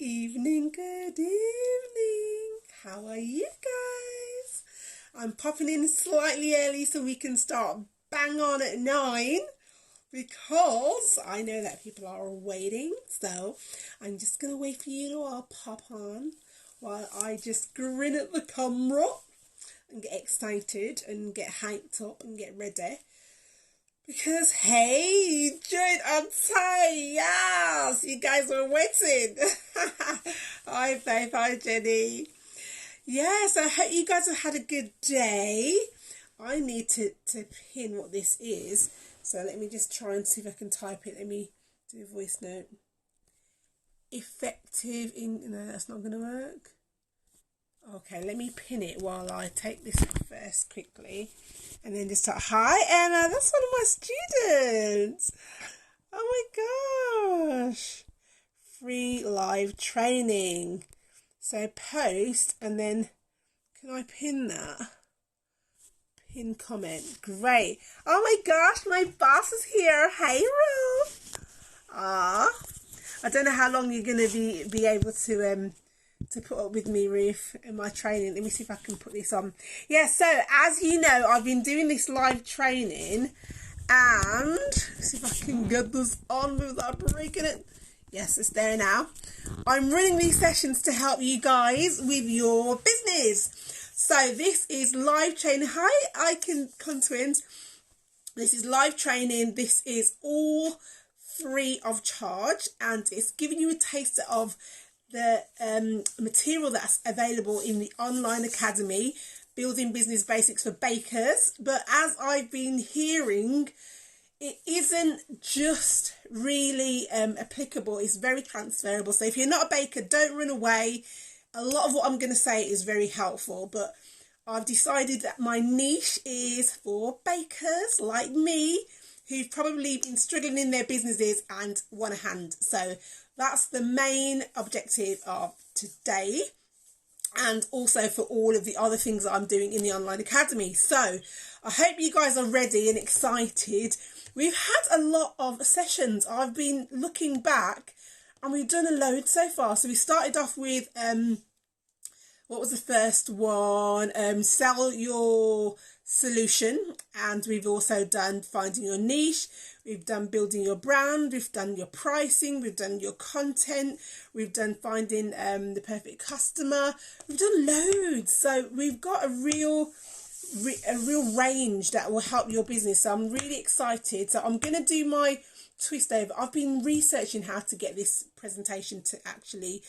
evening, good evening. How are you guys? I'm popping in slightly early so we can start bang on at 9 because I know that people are waiting. So I'm just going to wait for you to all pop on while I just grin at the camera and get excited and get hyped up and get ready. Because, hey, Jade and Ty, yes, you guys were waiting. Hi, Faith, hi, Jenny. Yes, I hope you guys have had a good day. I need to pin what this is. So let me just try and see if I can type it. Let me do a voice note. Effective in... No, that's not going to work. Okay, let me pin it while I take this first quickly. And then just start, hi Emma, that's one of my students. Oh my gosh. Free live training. So post and then, can I pin that? Pin comment, great. Oh my gosh, my boss is here. Hey Ruth. I don't know how long you're going to be able to put up with me, Ruth, in my training. Let me see if I can put this on. Yeah, so as you know, I've been doing this live training, and see if I can get this on without breaking it. Yes, it's there now. I'm running these sessions to help you guys with your business. So this is live training. Hi, Icon Twins. This is live training. This is all free of charge, and it's giving you a taste of the material that's available in the online academy, Building Business Basics for Bakers. But as I've been hearing, it isn't just really applicable, it's very transferable. So if you're not a baker, don't run away. A lot of what I'm going to say is very helpful, but I've decided that my niche is for bakers like me who've probably been struggling in their businesses and want a hand. So that's the main objective of today, and also for all of the other things that I'm doing in the online academy. So I hope you guys are ready and excited. We've had a lot of sessions. I've been looking back and we've done a load so far. So we started off with what was the first one? Sell your solution, and we've also done finding your niche. We've done building your brand. We've done your pricing. We've done your content. We've done finding the perfect customer. We've done loads. So we've got a real range that will help your business. So I'm really excited. So I'm going to do my twist over. I've been researching how to get this presentation to actually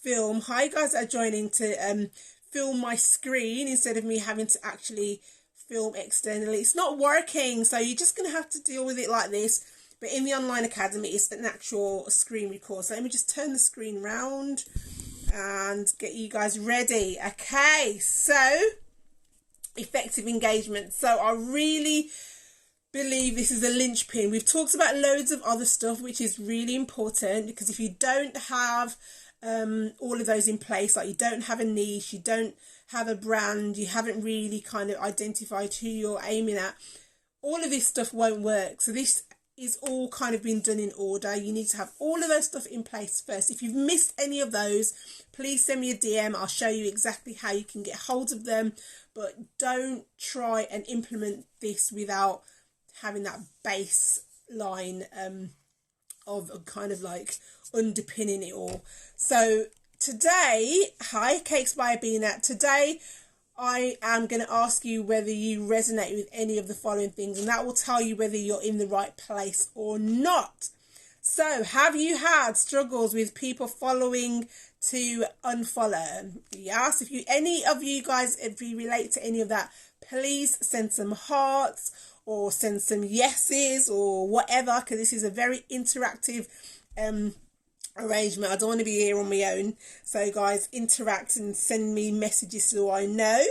film. Hi guys that are joining, to film my screen instead of me having to actually film externally. It's not working, so you're just going to have to deal with it like this. But in the online academy, it's an actual screen record. So let me just turn the screen round and get you guys ready. Okay, so effective engagement. So I really believe this is a linchpin. We've talked about loads of other stuff, which is really important, because if you don't have all of those in place, like you don't have a niche, you don't have a brand, you haven't really kind of identified who you're aiming at, all of this stuff won't work. So this is all kind of been done in order. You need to have all of those stuff in place first. If you've missed any of those, please send me a DM. I'll show you exactly how you can get hold of them, but don't try and implement this without having that baseline of kind of like underpinning it all. So today, hi Cakes by Abina, today I am going to ask you whether you resonate with any of the following things, and that will tell you whether you're in the right place or not. So have you had struggles with people following to unfollow? Yes, if any of you guys, if you relate to any of that, please send some hearts or send some yeses or whatever, because this is a very interactive arrangement. I don't want to be here on my own. So guys, interact and send me messages so I know.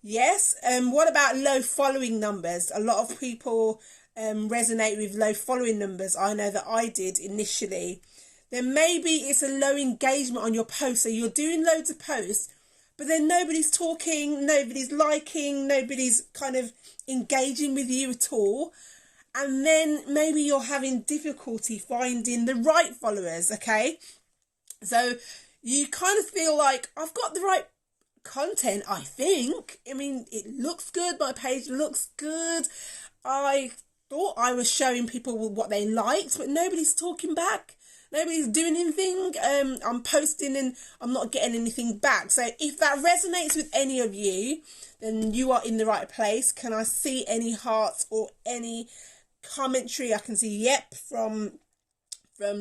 Yes. What about low following numbers? A lot of people resonate with low following numbers. I know that I did initially. Then maybe it's a low engagement on your post. So you're doing loads of posts, but then nobody's talking, nobody's liking, nobody's kind of engaging with you at all. And then maybe you're having difficulty finding the right followers, okay? So you kind of feel like I've got the right content, I think. I mean, it looks good. My page looks good. I thought I was showing people what they liked, but nobody's talking back. Nobody's doing anything. I'm posting and I'm not getting anything back. So if that resonates with any of you, then you are in the right place. Can I see any hearts or any commentary? I can see yep from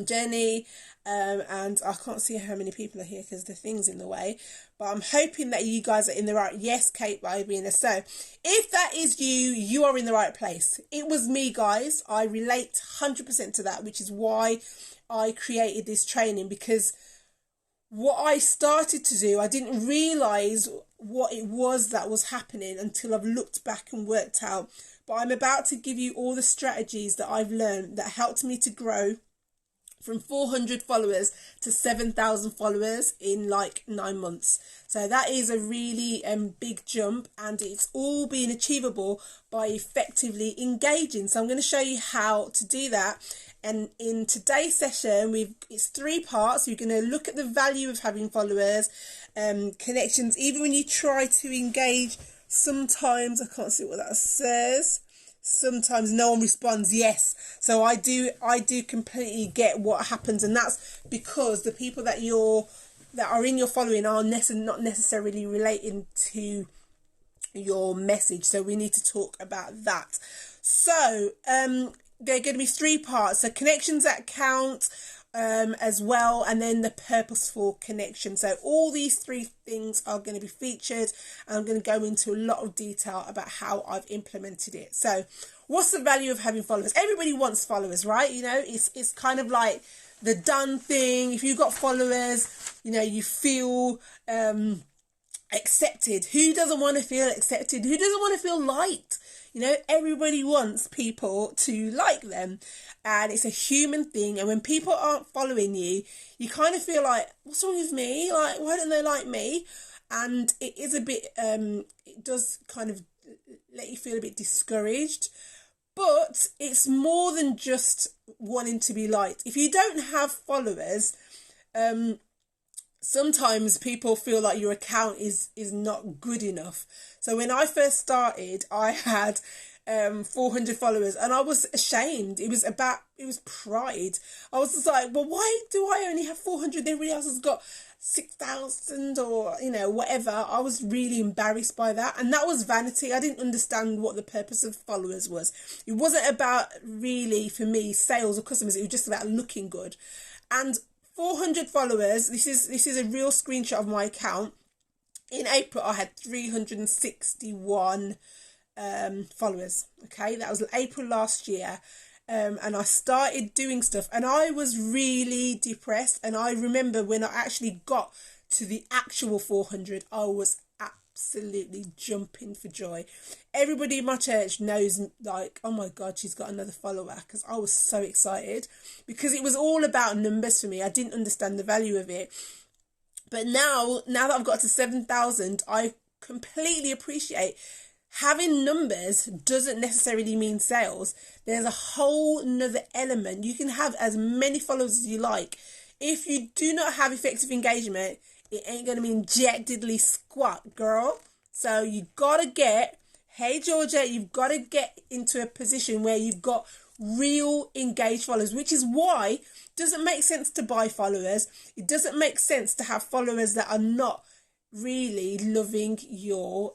Jenny, and I can't see how many people are here because the thing's in the way, but I'm hoping that you guys are in the right. Yes, Kate by Venus. So if that is you, you are in the right place. It was me, guys. I relate 100% to that, which is why I created this training, because what I started to do, I didn't realize what it was that was happening until I've looked back and worked out. But I'm about to give you all the strategies that I've learned that helped me to grow from 400 followers to 7,000 followers in like 9 months. So that is a really big jump, and it's all being achievable by effectively engaging. So I'm going to show you how to do that. And in today's session, it's 3 parts. You're going to look at the value of having followers, connections. Even when you try to engage, sometimes, I can't see what that says. Sometimes no one responds. Yes, so I do completely get what happens, and that's because the people that are in your following are not necessarily relating to your message. So we need to talk about that. So there are going to be 3 parts. So connections that count, as well, and then the purposeful connection. So all these 3 things are going to be featured, and I'm going to go into a lot of detail about how I've implemented it. So what's the value of having followers? Everybody wants followers, right? You know, it's kind of like the done thing. If you've got followers, you know, you feel accepted. Who doesn't want to feel accepted? Who doesn't want to feel liked? You know, everybody wants people to like them, and it's a human thing. And when people aren't following you, you kind of feel like, what's wrong with me? Like, why don't they like me? And it is a bit, it does kind of let you feel a bit discouraged. But it's more than just wanting to be liked. If you don't have followers, sometimes people feel like your account is not good enough. So when I first started, I had 400 followers, and I was ashamed. It was pride. I was just like, well, why do I only have 400? Everybody else has got 6,000 or, you know, whatever. I was really embarrassed by that. And that was vanity. I didn't understand what the purpose of followers was. It wasn't about really, for me, sales or customers. It was just about looking good. And 400 followers. This is a real screenshot of my account. In April, I had 361 followers. Okay, that was April last year. And I started doing stuff, and I was really depressed. And I remember when I actually got to the actual 400, I was absolutely jumping for joy. Everybody in my church knows, like, oh my God, she's got another follower, because I was so excited, because it was all about numbers for me. I didn't understand the value of it. But now that I've got to 7,000, I completely appreciate having numbers doesn't necessarily mean sales. There's a whole nother element. You can have as many followers as you like. If you do not have effective engagement, it ain't going to mean jack diddly squat, girl. So you got to get, hey Georgia, you've got to get into a position where you've got real engaged followers, which is why it doesn't make sense to buy followers. It doesn't make sense to have followers that are not really loving your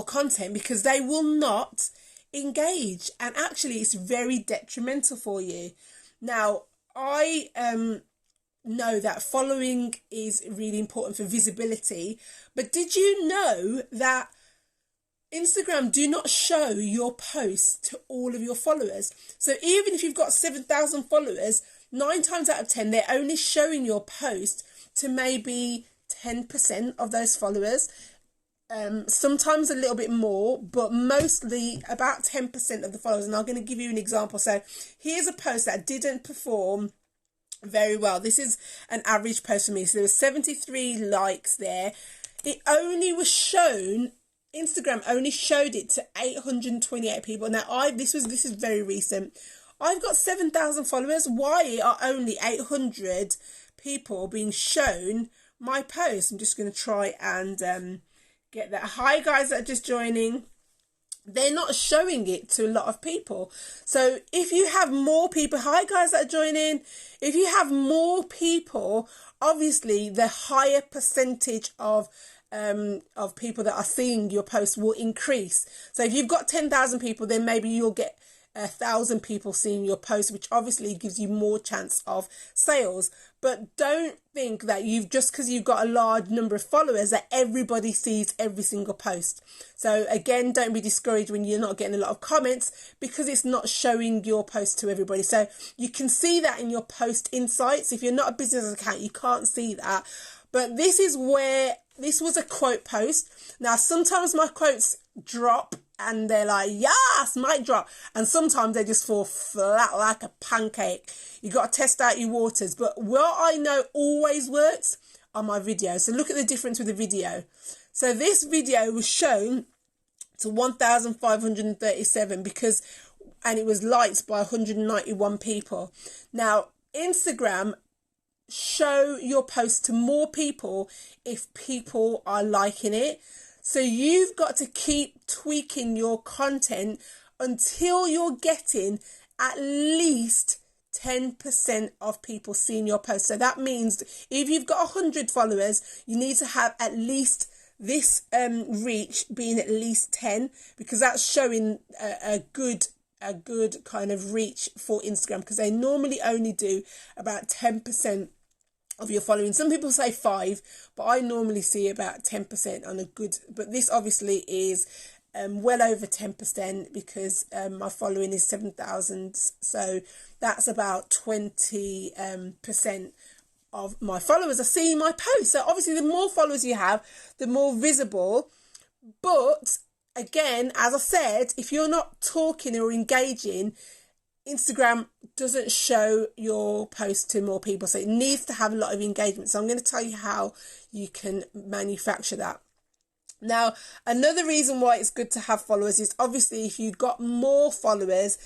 content, because they will not engage, and actually it's very detrimental for you. Now, I know that following is really important for visibility, but did you know that Instagram do not show your posts to all of your followers? So even if you've got 7,000 followers, 9 times out of 10, they're only showing your post to maybe 10% of those followers. Sometimes a little bit more, but mostly about 10% of the followers. And I'm going to give you an example. So here's a post that didn't perform very well. This is an average post for me. So there was 73 likes there. It only was shown, Instagram only showed it to 828 people. Now this is very recent. I've got 7,000 followers. Why are only 800 people being shown my post. I'm just going to try and get that. Hi guys that are just joining. They're not showing it to a lot of people. So if you have more people, hi guys that are joining, if you have more people, obviously the higher percentage of people that are seeing your post will increase. So if you've got 10,000 people, then maybe you'll get 1,000 people seeing your post, which obviously gives you more chance of sales. But don't think that just because you've got a large number of followers that everybody sees every single post. So again, don't be discouraged when you're not getting a lot of comments, because it's not showing your post to everybody. So you can see that in your post insights. If you're not a business account, you can't see that. But this was a quote post. Now, sometimes my quotes drop and they're like, yes, mic drop. And sometimes they just fall flat like a pancake. You got to test out your waters. But what I know always works are my videos. So look at the difference with the video. So this video was shown to 1,537 and it was liked by 191 people. Now, Instagram show your post to more people if people are liking it. So you've got to keep tweaking your content until you're getting at least 10% of people seeing your post. So that means if you've got 100 followers, you need to have at least this reach being at least 10, because that's showing a good kind of reach for Instagram, because they normally only do about 10% of your following. Some people say 5, but I normally see about 10% on a good, but this obviously is well over 10%, because my following is 7,000, so that's about 20% of my followers are seeing my post. So obviously the more followers you have, the more visible. But again, as I said, if you're not talking or engaging, Instagram doesn't show your post to more people. So it needs to have a lot of engagement. So I'm going to tell you how you can manufacture that. Now, another reason why it's good to have followers is obviously if you've got more followers,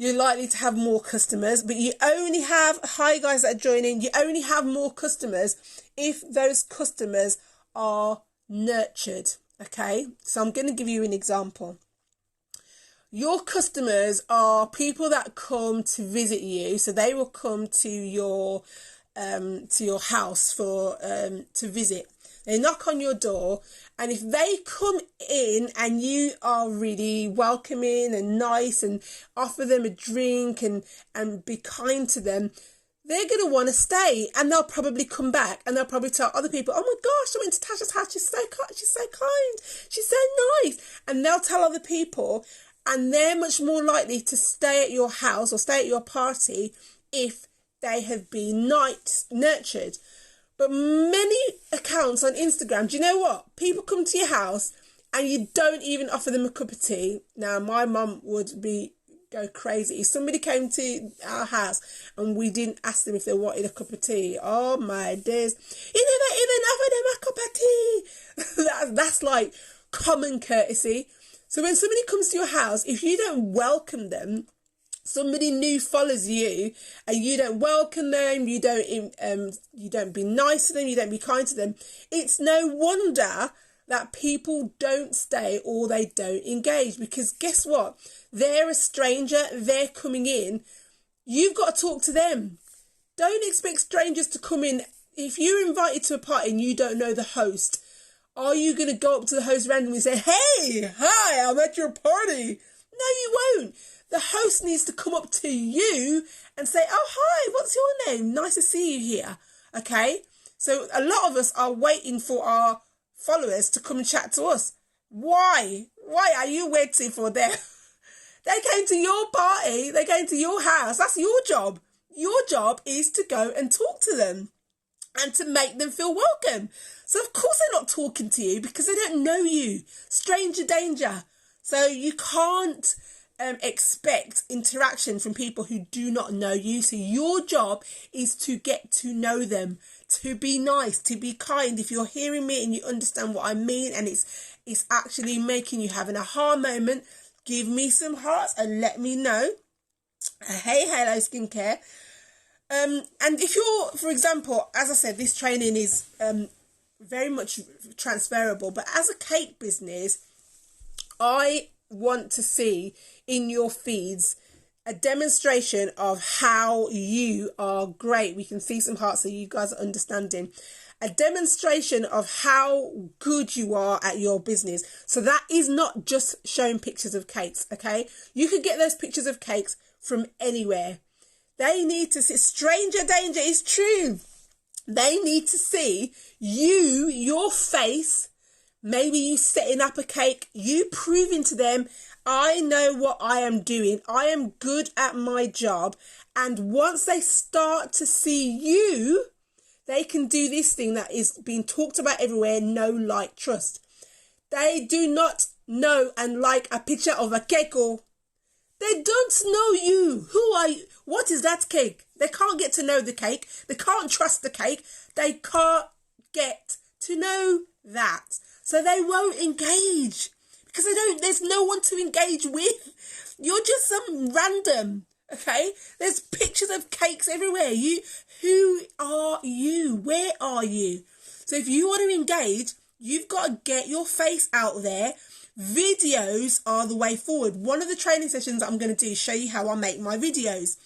you're likely to have more customers, but you only have, hi guys that are joining, you only have more customers if those customers are nurtured. Okay, so I'm going to give you an example. Your customers are people that come to visit you, so they will come to your house for to visit. They knock on your door, and if they come in and you are really welcoming and nice and offer them a drink and be kind to them, they're going to want to stay, and they'll probably come back and they'll probably tell other people, oh my gosh, I went to Tasha's house, she's so kind, she's so nice. And they'll tell other people, and they're much more likely to stay at your house or stay at your party if they have been nurtured. But many accounts on Instagram, do you know what? People come to your house and you don't even offer them a cup of tea. Now, my mum would go crazy. If somebody came to our house and we didn't ask them if they wanted a cup of tea, oh my days, you never even offer them a cup of tea. That's like common courtesy. So when somebody comes to your house, if you don't welcome them, somebody new follows you and you don't welcome them, you don't be nice to them, you don't be kind to them, it's no wonder that people don't stay or they don't engage. Because guess what? They're a stranger, they're coming in, you've got to talk to them. Don't expect strangers to come in. If you're invited to a party and you don't know the host, are you going to go up to the host randomly and say, hey, hi, I'm at your party? No, you won't. The host needs to come up to you and say, oh, hi, what's your name? Nice to see you here. Okay? So a lot of us are waiting for our followers to come and chat to us. Why? Why are you waiting for them? They came to your party. They came to your house. That's your job. Your job is to go and talk to them and to make them feel welcome. So of course they're not talking to you because they don't know you. Stranger danger. So you can't expect interaction from people who do not know you. So your job is to get to know them, to be nice, to be kind. If you're hearing me and you understand what I mean and it's actually making you have an aha moment, give me some hearts and let me know. Hey, hello skincare. And if you're, for example, as I said, this training is very much transferable, but as a cake business, I want to see in your feeds a demonstration of how you are great. We can see some hearts, so you guys are understanding. A demonstration of how good you are at your business. So that is not just showing pictures of cakes, okay? You could get those pictures of cakes from anywhere. They need to see, stranger danger is true. They need to see you, your face, maybe you setting up a cake, you proving to them, I know what I am doing. I am good at my job. And once they start to see you, they can do this thing that is being talked about everywhere, know, like, trust. They do not know and like a picture of a cake. Or they don't know you. Who are you? What is that cake? They can't get to know the cake. They can't trust the cake. They can't get to know that. So they won't engage because there's no one to engage with. You're just some random, okay? There's pictures of cakes everywhere. Who are you? Where are you? So if you want to engage, you've got to get your face out there. Videos are the way forward. One of the training sessions I'm going to do is show you how I make my videos,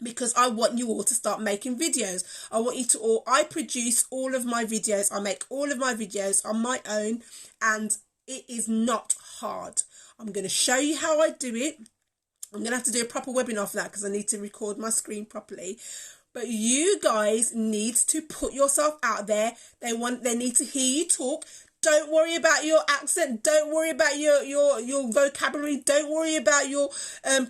because I want you all to start making videos. I want you to all, I produce all of my videos. I make all of my videos on my own, and it is not hard. I'm going to show you how I do it. I'm going to have to do a proper webinar for that because I need to record my screen properly. But you guys need to put yourself out there. They need to hear you talk. Don't worry about your accent. Don't worry about your vocabulary. Don't worry about your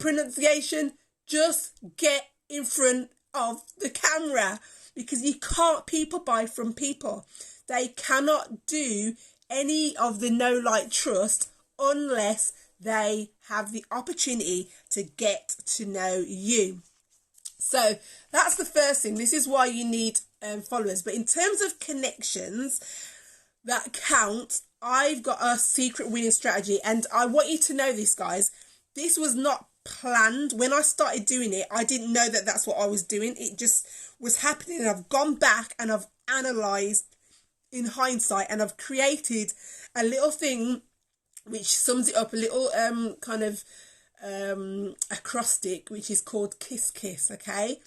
pronunciation. Just get in front of the camera, because you can't people buy from people. They cannot do any of the know, like, trust unless they have the opportunity to get to know you. So that's the first thing. This is why you need followers. But in terms of connections that count, I've got a secret winning strategy. And I want you to know this, guys. This was not planned. When I started doing it, I didn't know that that's what I was doing. It just was happening. And I've gone back and I've analysed in hindsight, and I've created a little thing which sums it up, a little kind of acrostic, which is called Kiss Kiss, okay?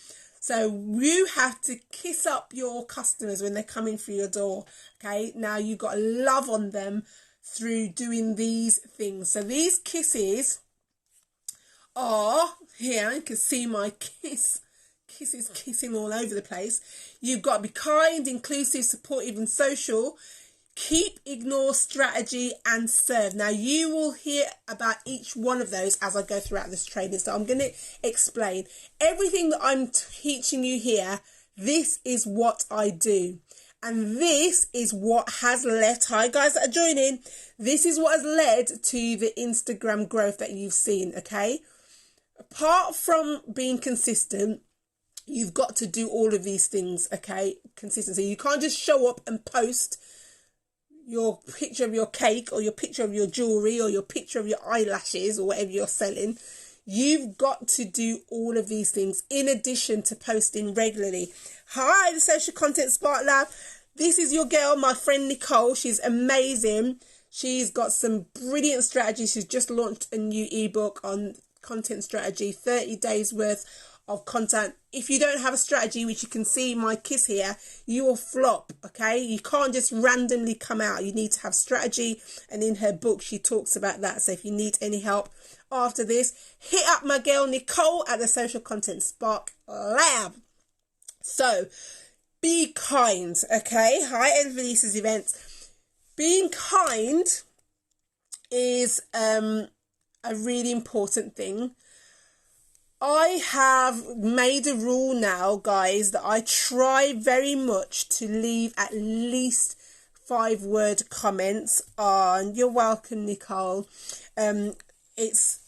So you have to kiss up your customers when they're coming through your door, okay? Now you've got to love on them through doing these things. So these kisses are, here you can see my kisses kissing all over the place. You've got to be kind, inclusive, supportive and social. Keep, ignore, strategy and serve. Now you will hear about each one of those as I go throughout this training. So I'm going to explain everything that I'm teaching you here. This is what I do. And this is what has led, hi guys that are joining, this is what has led to the Instagram growth that you've seen, okay? Apart from being consistent, you've got to do all of these things, okay? Consistency. You can't just show up and post your picture of your cake or your picture of your jewellery or your picture of your eyelashes or whatever you're selling. You've got to do all of these things in addition to posting regularly. Hi, the Social Content Spark Lab. This is your girl, my friend Nicole. She's amazing. She's got some brilliant strategies. She's just launched a new ebook on content strategy, 30 days worth of content. If you don't have a strategy, which you can see my kiss here, you will flop, okay? You can't just randomly come out. You need to have strategy, and in her book she talks about that. So if you need any help after this, hit up my girl Nicole at the Social Content Spark Lab. So be kind, okay? Hi, Elisa's events. Being kind is a really important thing. I have made a rule now, guys, that I try very much to leave at least 5-word comments on. You're welcome, Nicole. It's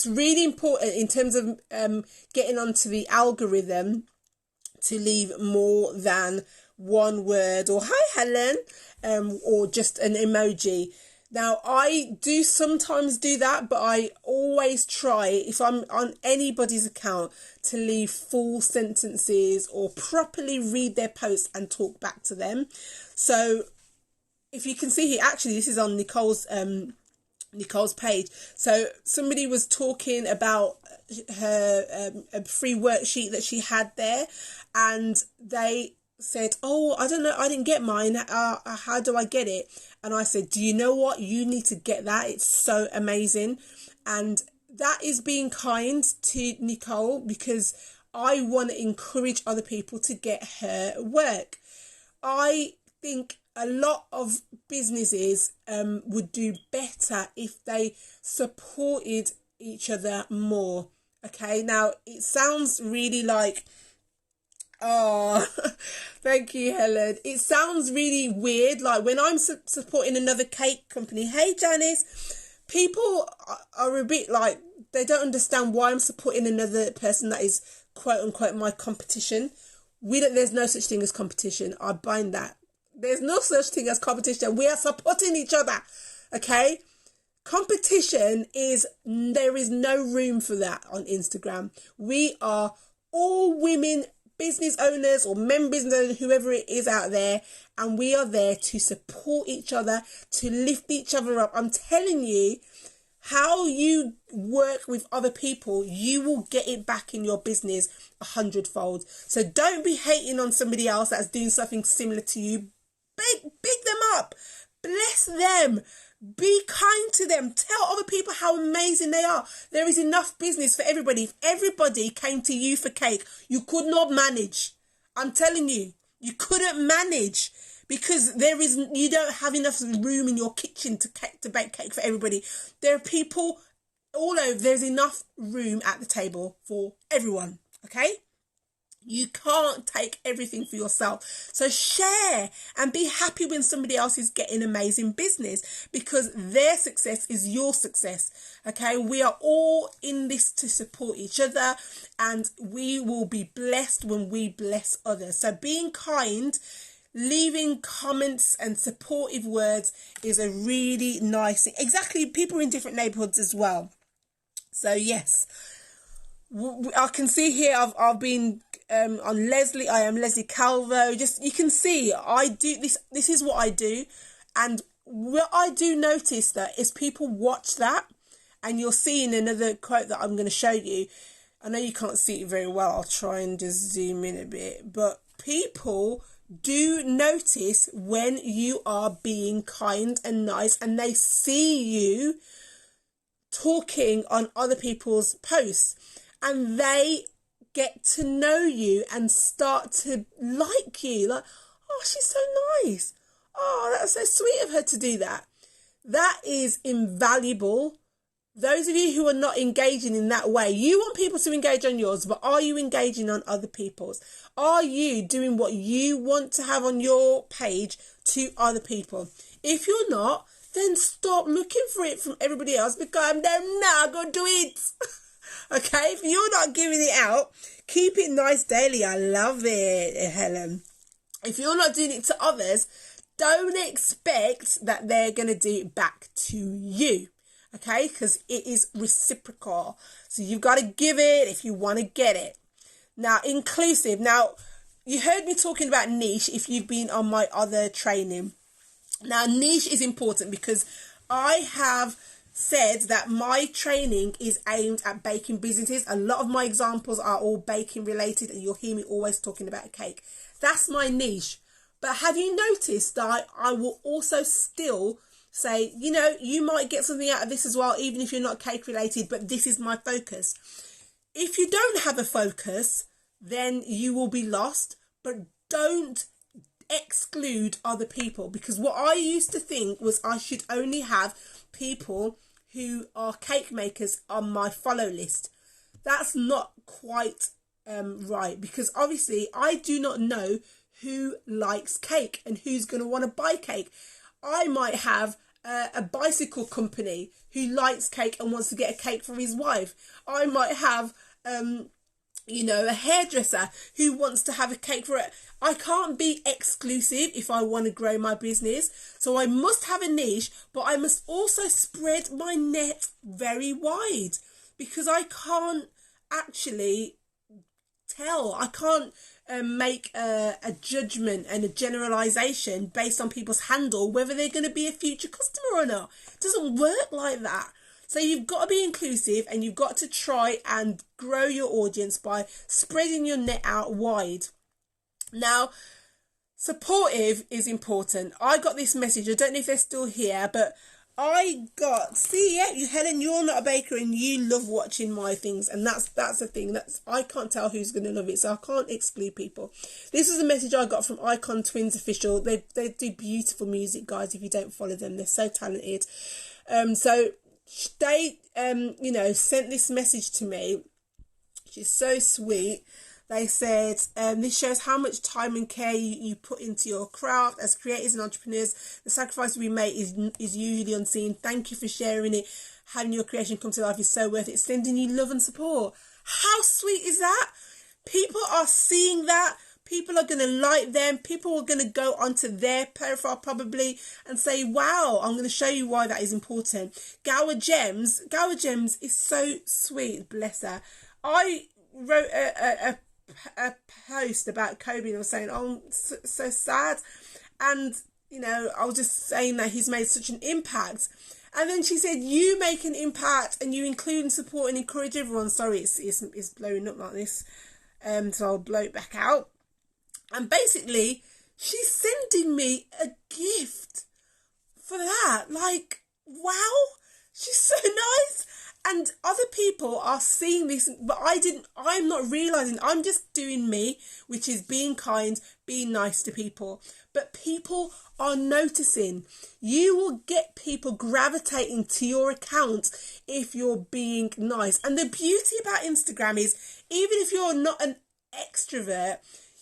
really important in terms of getting onto the algorithm to leave more than 1 word, or hi Helen, or just an emoji. Now, I do sometimes do that, but I always try, if I'm on anybody's account, to leave full sentences or properly read their posts and talk back to them. So if you can see here, actually, this is on Nicole's page. So somebody was talking about her a free worksheet that she had there, and they said, oh, I don't know, I didn't get mine, how do I get it? And I said, do you know what, you need to get that, it's so amazing. And that is being kind to Nicole, because I want to encourage other people to get her work. I think a lot of businesses would do better if they supported each other more. Okay, now it sounds really like, oh, thank you, Helen. It sounds really weird. Like when I'm supporting another cake company, hey, Janice, people are a bit like, they don't understand why I'm supporting another person that is quote unquote my competition. There's no such thing as competition. I bind that. There's no such thing as competition. We are supporting each other. Okay? Competition there is no room for that on Instagram. We are all women business owners or men business owners, whoever it is out there, and we are there to support each other, to lift each other up. I'm telling you, how you work with other people, you will get it back in your business 100-fold. So don't be hating on somebody else that's doing something similar to you. Big them up. Bless them. Be kind to them. Tell other people how amazing they are. There is enough business for everybody. If everybody came to you for cake, you could not manage. I'm telling you, you couldn't manage, because you don't have enough room in your kitchen to bake cake for everybody. There are people all over. There's enough room at the table for everyone. Okay? You can't take everything for yourself. So share and be happy when somebody else is getting amazing business, because their success is your success. Okay, we are all in this to support each other, and we will be blessed when we bless others. So being kind, leaving comments and supportive words is a really nice thing. Exactly, people in different neighborhoods as well. So yes, I can see here I've been on Leslie. I am Leslie Calvo. Just, you can see I do this. This is what I do, and what I do notice that is people watch that, and you're seeing another quote that I'm going to show you. I know you can't see it very well. I'll try and just zoom in a bit, but people do notice when you are being kind and nice, and they see you talking on other people's posts, and they get to know you and start to like you. Like, oh, she's so nice. Oh, that's so sweet of her to do that. That is invaluable. Those of you who are not engaging in that way, you want people to engage on yours, but are you engaging on other people's? Are you doing what you want to have on your page to other people? If you're not, then stop looking for it from everybody else, because they're not going to do it. Okay, if you're not giving it out, keep it nice daily. I love it, Helen. If you're not doing it to others, don't expect that they're going to do it back to you. Okay, because it is reciprocal. So you've got to give it if you want to get it. Now, inclusive. Now, you heard me talking about niche if you've been on my other training. Now, niche is important because I have said that my training is aimed at baking businesses. A lot of my examples are all baking related, and you'll hear me always talking about cake. That's my niche. But have you noticed that I will also still say, you know, you might get something out of this as well, even if you're not cake related, but this is my focus. If you don't have a focus, then you will be lost, but don't exclude other people, because what I used to think was I should only have people who are cake makers on my follow list. That's not quite right, because obviously I do not know who likes cake and who's going to want to buy cake. I might have a bicycle company who likes cake and wants to get a cake for his wife. I might have you know, a hairdresser who wants to have a cake for it. I can't be exclusive if I want to grow my business. So I must have a niche, but I must also spread my net very wide, because I can't actually tell. I can't make a judgment and a generalization based on people's handle whether they're going to be a future customer or not. It doesn't work like that. So you've got to be inclusive, and you've got to try and grow your audience by spreading your net out wide. Now, supportive is important. I got this message. I don't know if they're still here, but Helen, you're not a baker and you love watching my things, and that's the thing. I can't tell who's going to love it, so I can't exclude people. This is a message I got from Icon Twins Official. They do beautiful music, guys. If you don't follow them, they're so talented. So they sent this message to me, which is so sweet. They said, this shows how much time and care you put into your craft. As creators and entrepreneurs, the sacrifice we make is usually unseen. Thank you for sharing it. Having your creation come to life is so worth it. Sending you love and support. How sweet is that? People are seeing that. People are going to like them. People are going to go onto their profile probably and say, wow, I'm going to show you why that is important. Gower Gems is so sweet. Bless her. I wrote a post about Kobe, and I was saying, oh, so sad, and you know, I was just saying that he's made such an impact. And then she said, you make an impact and you include and support and encourage everyone. Sorry, it's blowing up like this, so I'll blow it back out. And basically she's sending me a gift for that. Like, wow, she's so nice. And other people are seeing this, but I'm not realising. I'm just doing me, which is being kind, being nice to people. But people are noticing. You will get people gravitating to your account if you're being nice. And the beauty about Instagram is, even if you're not an extrovert,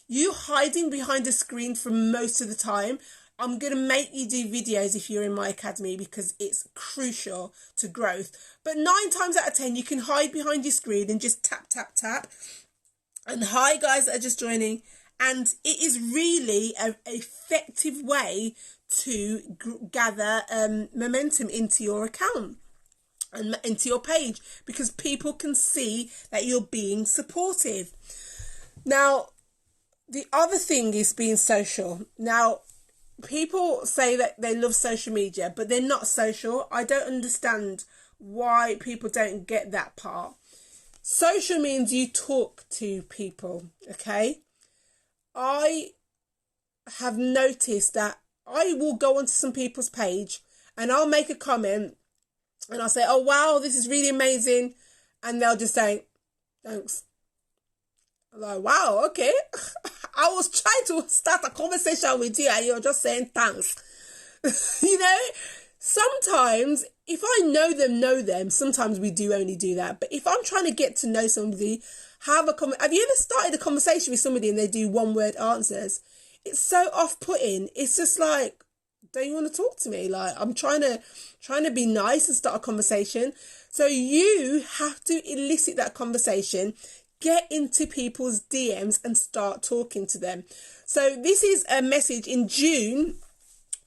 you hiding behind a screen for most of the time. I'm going to make you do videos if you're in my academy, because it's crucial to growth. But 9 times out of 10, you can hide behind your screen and just tap, tap, tap. And hi, guys that are just joining. And it is really an effective way to gather momentum into your account and into your page, because people can see that you're being supportive. Now, the other thing is being social. Now, people say that they love social media, but they're not social. I don't understand why people don't get that part. Social means you talk to people, okay? I have noticed that I will go onto some people's page and I'll make a comment and I'll say, oh, wow, this is really amazing. And they'll just say, thanks. I'm like, wow, okay. I was trying to start a conversation with you and you're just saying thanks. You know, sometimes if I know them, sometimes we do only do that. But if I'm trying to get to know somebody, have you ever started a conversation with somebody and they do 1-word answers? It's so off-putting. It's just like, don't you want to talk to me? Like, I'm trying to be nice and start a conversation. So you have to elicit that conversation. Get into people's DMs and start talking to them. So this is a message in June.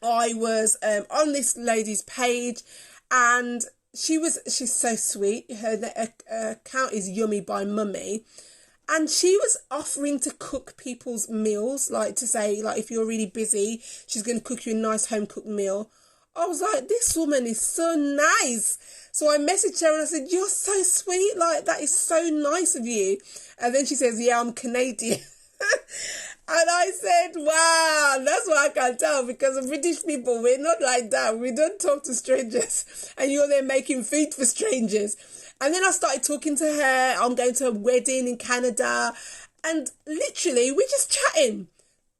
I was on this lady's page, and she's so sweet. Her account is Yummy by Mummy, and she was offering to cook people's meals, like to say, like, if you're really busy, she's going to cook you a nice home cooked meal. I was like, this woman is so nice. So I messaged her and I said, you're so sweet. Like, that is so nice of you. And then she says, yeah, I'm Canadian. And I said, wow, that's what I can tell, because British people, we're not like that. We don't talk to strangers. And you're there making food for strangers. And then I started talking to her. I'm going to a wedding in Canada. And literally, we're just chatting.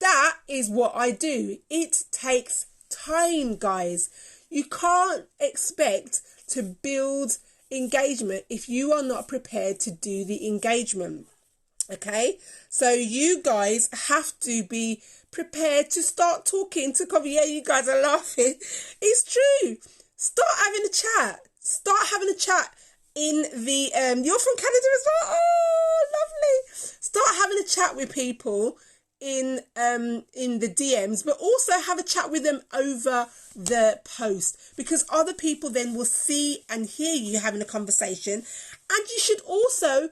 That is what I do. It takes time, guys. You can't expect to build engagement if you are not prepared to do the engagement. Okay, so you guys have to be prepared to start talking to cover. Yeah, you guys are laughing. It's true. Start having a chat. in the you're from Canada as well. Oh, lovely. Start having a chat with people in the DMs, but also have a chat with them over the post, because other people then will see and hear you having a conversation. And you should also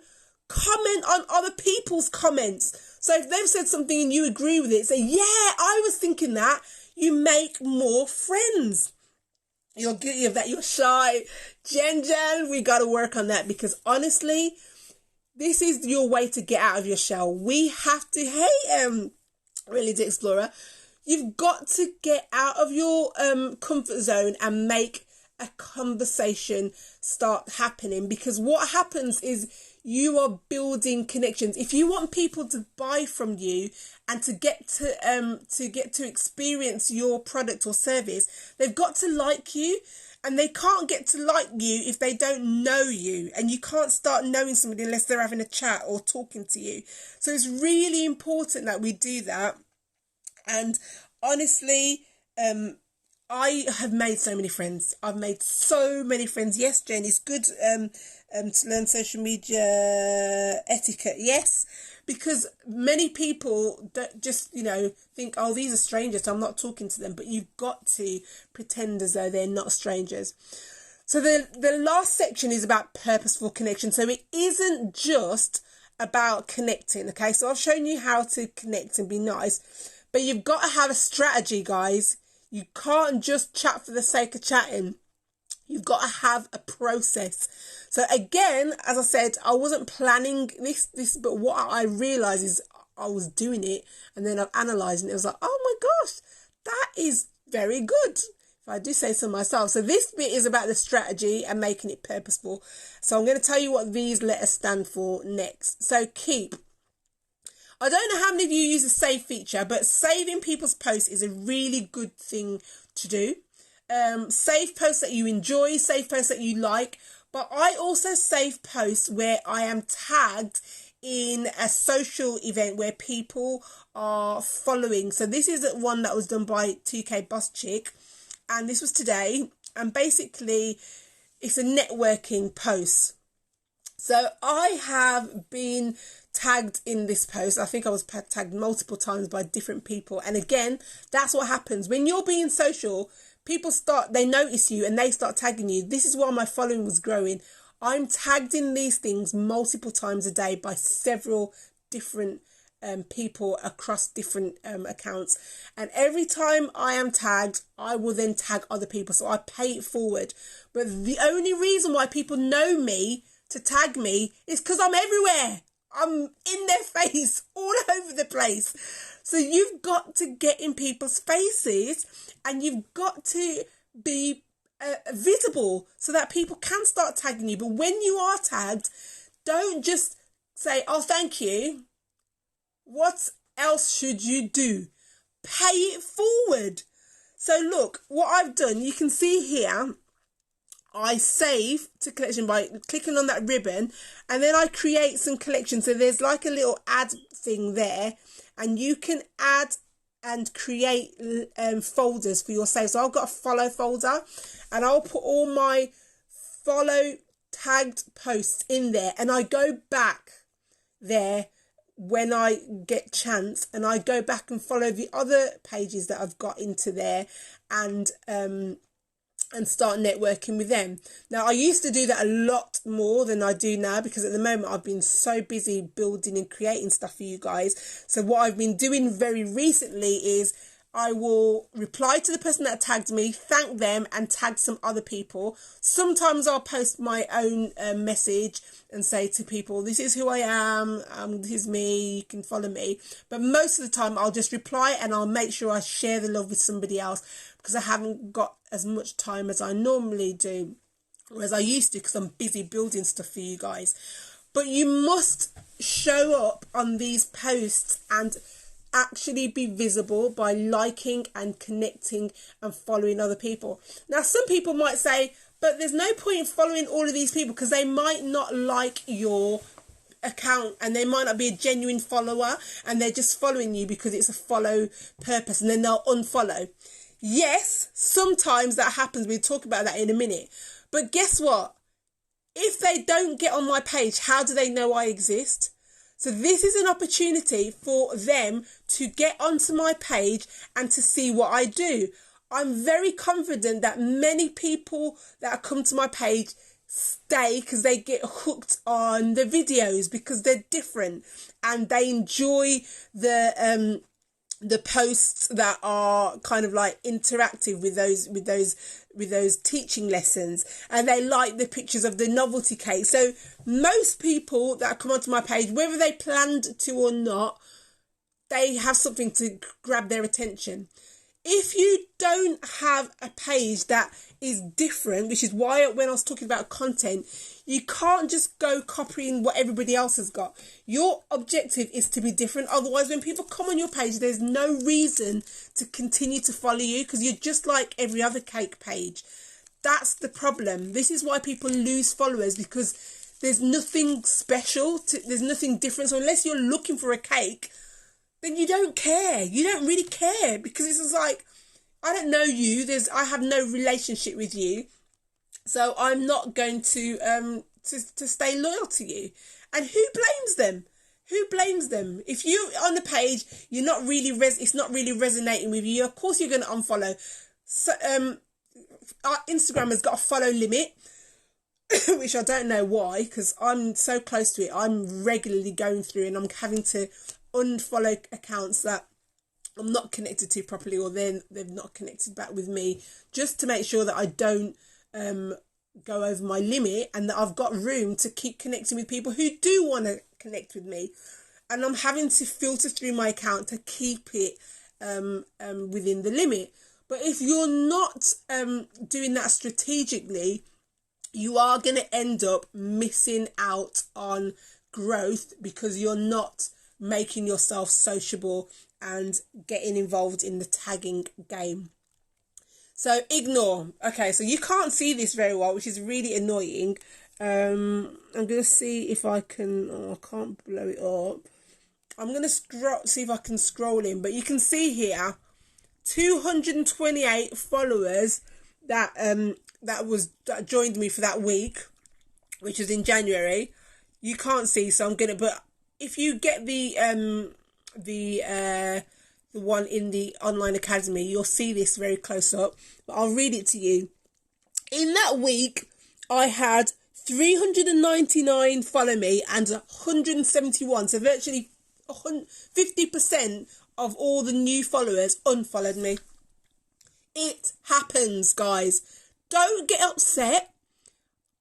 comment on other people's comments. So if they've said something and you agree with it, say, yeah, I was thinking that. You make more friends. You're guilty of that. You're shy. Jen, we got to work on that, because honestly, this is your way to get out of your shell. We have to, hey, Really the Explorer, you've got to get out of your comfort zone and make a conversation start happening, because what happens is you are building connections. If you want people to buy from you and to get to experience your product or service, they've got to like you. And they can't get to like you if they don't know you. And you can't start knowing somebody unless they're having a chat or talking to you. So it's really important that we do that. And honestly, I have made so many friends. I've made so many friends. Yes, Jen, it's good to learn social media etiquette. Yes, because many people don't just, think, oh, these are strangers, so I'm not talking to them. But you've got to pretend as though they're not strangers. So the last section is about purposeful connection. So it isn't just about connecting, okay? So I've shown you how to connect and be nice. But you've got to have a strategy, guys. You can't just chat for the sake of chatting. You've got to have a process. So again, as I said, I wasn't planning this, but what I realised is I was doing it, and then I'm analysing it. I was like, oh my gosh, that is very good, if I do say so myself. So this bit is about the strategy and making it purposeful. So I'm going to tell you what these letters stand for next. So keep. I don't know how many of you use the save feature, but saving people's posts is a really good thing to do. Save posts that you enjoy, save posts that you like, but I also save posts where I am tagged in a social event where people are following. So this is one that was done by 2K Boss Chick, and this was today, and basically it's a networking post. So I have been tagged in this post. I think I was tagged multiple times by different people. And again, that's what happens when you're being social. People they notice you and they start tagging you. This is why my following was growing. I'm tagged in these things multiple times a day by several different people across different accounts. And every time I am tagged, I will then tag other people. So I pay it forward. But the only reason why people know me to tag me is because I'm everywhere. I'm in their face all over the place. So you've got to get in people's faces, and you've got to be visible so that people can start tagging you. But when you are tagged, don't just say, oh, thank you. What else should you do? Pay it forward. So look, what I've done, you can see here, I save to collection by clicking on that ribbon, and then I create some collections. So there's like a little add thing there, and you can add and create folders for your save. So I've got a follow folder, and I'll put all my follow tagged posts in there, and I go back there when I get chance, and I go back and follow the other pages that I've got into there, and start networking with them. Now, I used to do that a lot more than I do now, because at the moment I've been so busy building and creating stuff for you guys. So what I've been doing very recently is I will reply to the person that tagged me, thank them, and tag some other people. Sometimes I'll post my own message and say to people, this is who I am, this is me, you can follow me. But most of the time I'll just reply, and I'll make sure I share the love with somebody else, because I haven't got as much time as I normally do, or as I used to, because I'm busy building stuff for you guys. But you must show up on these posts and actually be visible by liking and connecting and following other people. Now, some people might say, but there's no point in following all of these people, because they might not like your account, and they might not be a genuine follower, and they're just following you because it's a follow purpose, and then they'll unfollow. Yes, sometimes that happens. We'll talk about that in a minute. But guess what? If they don't get on my page, how do they know I exist? So this is an opportunity for them to get onto my page and to see what I do. I'm very confident that many people that come to my page stay because they get hooked on the videos because they're different and they enjoy the posts that are kind of like interactive with those teaching lessons, and they like the pictures of the novelty cake. So most people that come onto my page, whether they planned to or not, they have something to grab their attention. If you don't have a page that is different, which is why when I was talking about content, you can't just go copying what everybody else has got. Your objective is to be different. Otherwise, when people come on your page, there's no reason to continue to follow you because you're just like every other cake page. That's the problem. This is why people lose followers, because there's nothing special, there's nothing different. So unless you're looking for a cake, then you don't care. You don't really care, because it's just like, I don't know you. I have no relationship with you, so I'm not going to stay loyal to you. And who blames them? Who blames them? If you on the page, you're not really it's not really resonating with you. Of course, you're going to unfollow. So our Instagram has got a follow limit, which I don't know why, because I'm so close to it. I'm regularly going through and I'm having to unfollow accounts that I'm not connected to properly, or they've not connected back with me, just to make sure that I don't go over my limit and that I've got room to keep connecting with people who do want to connect with me. And I'm having to filter through my account to keep it within the limit. But if you're not doing that strategically, you are going to end up missing out on growth because you're not making yourself sociable and getting involved in the tagging game. So ignore. Okay, so you can't see this very well, which is really annoying. I'm going to see if I can... Oh, I can't blow it up. I'm going to see if I can scroll in. But you can see here, 228 followers that joined me for that week, which was in January. You can't see, so I'm going to... But if you get the one in the online academy, you'll see this very close up, but I'll read it to you. In that week, I had 399 follow me and 171, so virtually 50% of all the new followers unfollowed me. It happens, guys. Don't get upset.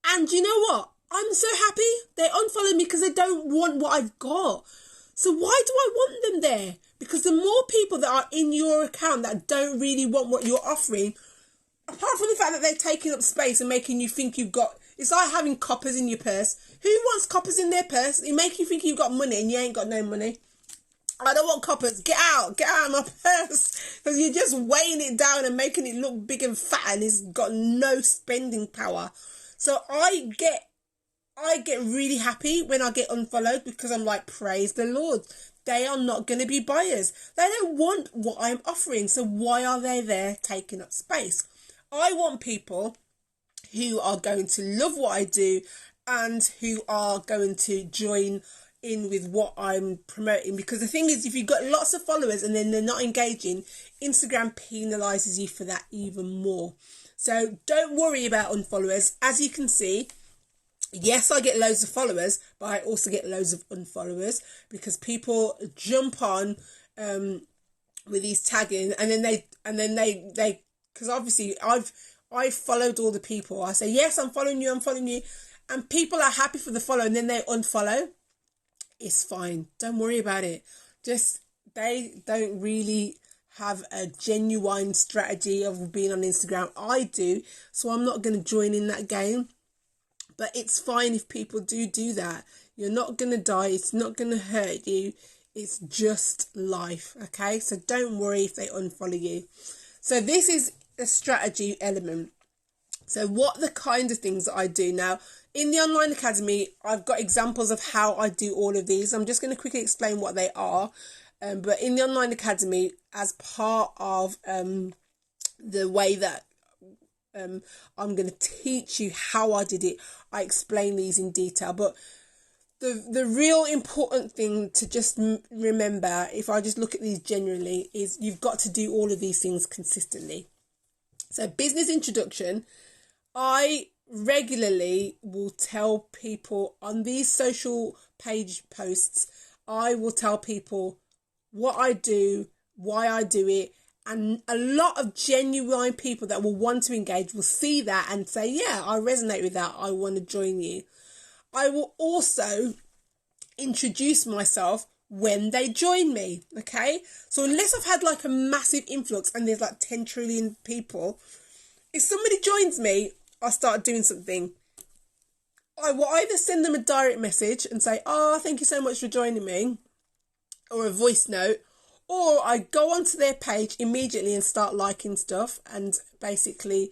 And you know what? I'm so happy they unfollowed me because they don't want what I've got. So why do I want them there? Because the more people that are in your account that don't really want what you're offering, apart from the fact that they're taking up space and making you think you've got... It's like having coppers in your purse. Who wants coppers in their purse? It make you think you've got money and you ain't got no money. I don't want coppers. Get out of my purse. Because you're just weighing it down and making it look big and fat and it's got no spending power. So I get really happy when I get unfollowed, because I'm like, praise the Lord. They are not going to be buyers. They don't want what I'm offering. So why are they there taking up space? I want people who are going to love what I do and who are going to join in with what I'm promoting. Because the thing is, if you've got lots of followers and then they're not engaging, Instagram penalizes you for that even more. So don't worry about unfollowers. As you can see, yes, I get loads of followers, but I also get loads of unfollowers because people jump on with these tagging, and then they because obviously I've followed all the people. I say, yes, I'm following you, and people are happy for the follow, and then they unfollow. It's fine. Don't worry about it. Just, they don't really have a genuine strategy of being on Instagram. I do, so I'm not going to join in that game. But it's fine if people do that. You're not going to die. It's not going to hurt you. It's just life, okay? So don't worry if they unfollow you. So this is a strategy element. So what the kind of things that I do now in the online academy, I've got examples of how I do all of these. I'm just going to quickly explain what they are. But in the online academy, as part of the way that I'm going to teach you how I did it. I explain these in detail, but the real important thing to just remember, if I just look at these generally, is you've got to do all of these things consistently. So business introduction, I regularly will tell people on these social page posts, I will tell people what I do, why I do it, and a lot of genuine people that will want to engage will see that and say, yeah, I resonate with that, I want to join you. I will also introduce myself when they join me, okay? So unless I've had like a massive influx and there's like 10 trillion people, if somebody joins me, I start doing something. I will either send them a direct message and say, oh, thank you so much for joining me, or a voice note, or I go onto their page immediately and start liking stuff, and basically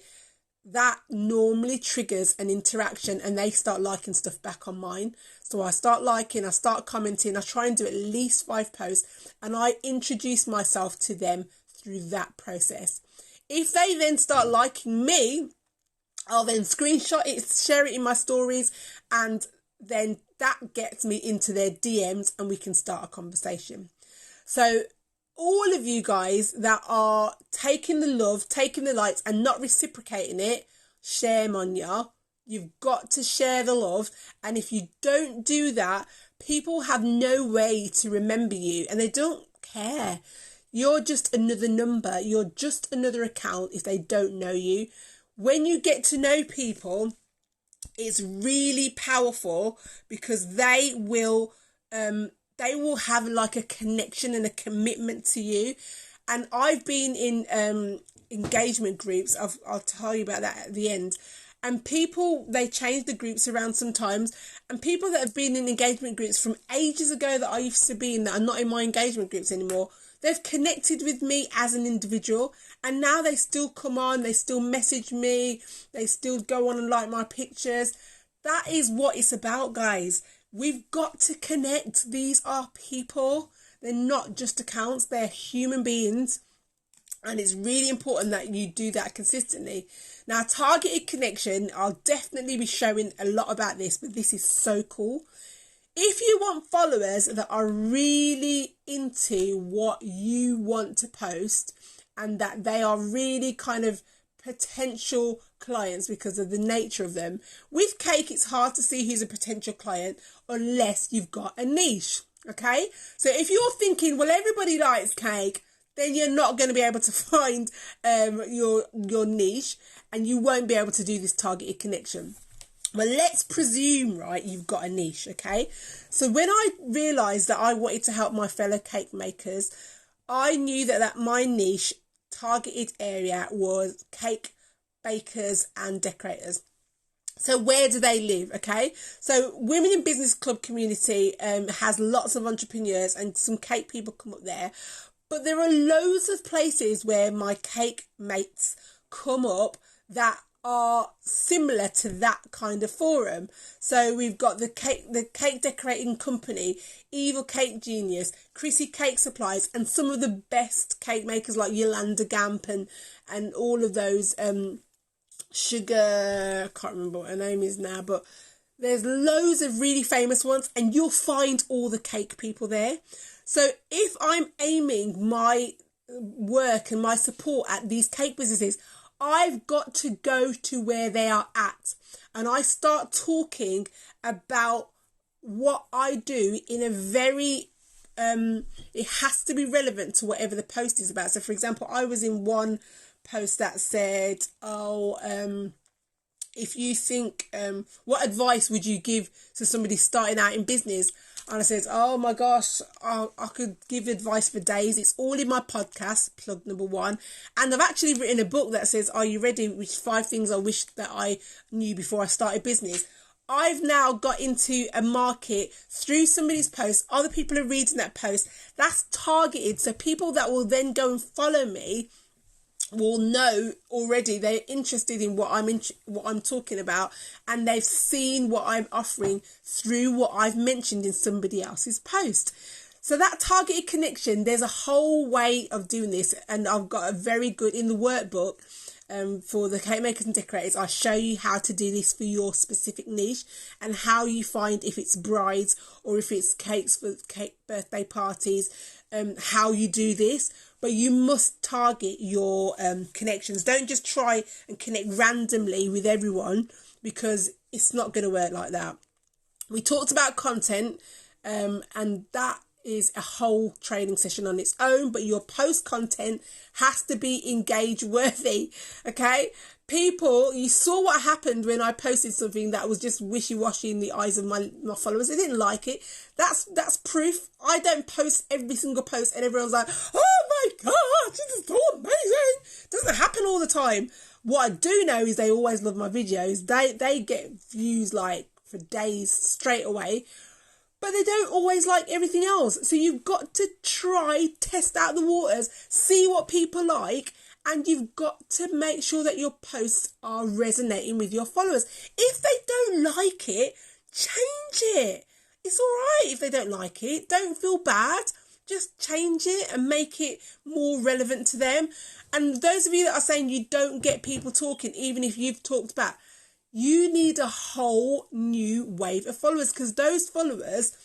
that normally triggers an interaction and they start liking stuff back on mine. So I start liking, I start commenting, I try and do at least 5 posts, and I introduce myself to them through that process. If they then start liking me, I'll then screenshot it, share it in my stories, and then that gets me into their DMs and we can start a conversation. So all of you guys that are taking the love, taking the likes and not reciprocating it, shame on ya. You've got to share the love. And if you don't do that, people have no way to remember you and they don't care. You're just another number. You're just another account if they don't know you. When you get to know people, it's really powerful because they will have like a connection and a commitment to you. And I've been in engagement groups. I'll tell you about that at the end. And people, they change the groups around sometimes. And people that have been in engagement groups from ages ago that I used to be in that are not in my engagement groups anymore, they've connected with me as an individual. And now they still come on, they still message me, they still go on and like my pictures. That is what it's about, guys. We've got to connect. These are people. They're not just accounts. They're human beings. And it's really important that you do that consistently. Now, targeted connection, I'll definitely be showing a lot about this, but this is so cool. If you want followers that are really into what you want to post and that they are really kind of potential clients because of the nature of them, with cake it's hard to see who's a potential client unless you've got a niche. Okay, so if you're thinking, well, everybody likes cake, then you're not going to be able to find your niche and you won't be able to do this targeted connection. Well, let's presume, right, you've got a niche, okay? So when I realised that I wanted to help my fellow cake makers, I knew that my niche targeted area was cake bakers and decorators. So where do they live? Okay, so Women in Business Club community has lots of entrepreneurs and some cake people come up there, but there are loads of places where my cake mates come up that are similar to that kind of forum. So we've got the cake decorating company, Evil Cake Genius, Chrissy Cake Supplies, and some of the best cake makers like Yolanda Gamp and all of those Sugar, I can't remember what her name is now, but there's loads of really famous ones and you'll find all the cake people there. So if I'm aiming my work and my support at these cake businesses, I've got to go to where they are at and I start talking about what I do in a very it has to be relevant to whatever the post is about. So for example, I was in one post that said, if you think what advice would you give to somebody starting out in business? And I said, oh my gosh, I could give advice for days. It's all in my podcast, plug number 1. And I've actually written a book that says, are you ready? Which 5 things I wish that I knew before I started business. I've now got into a market through somebody's post. Other people are reading that post. That's targeted. So people that will then go and follow me will know already they're interested in what I'm talking about, and they've seen what I'm offering through what I've mentioned in somebody else's post. So that targeted connection, there's a whole way of doing this, and I've got a very good in the workbook. for the cake makers and decorators, I show you how to do this for your specific niche and how you find if it's brides or if it's cakes for cake birthday parties, how you do this. But you must target your connections. Don't just try and connect randomly with everyone, because it's not going to work like that. We talked about content, and that is a whole training session on its own, but your post content has to be engage worthy. Okay, people, you saw what happened when I posted something that was just wishy-washy in the eyes of my followers. They didn't like it. That's proof. I don't post every single post and everyone's like, oh my god, this is so amazing. It doesn't happen all the time. What I do know is they always love my videos. They get views like for days straight away, but they don't always like everything else. So you've got to test out the waters, see what people like, and you've got to make sure that your posts are resonating with your followers. If they don't like it, change it. It's all right if they don't like it. Don't feel bad. Just change it and make it more relevant to them. And those of you that are saying you don't get people talking, even if you've talked back, you need a whole new wave of followers, because those followers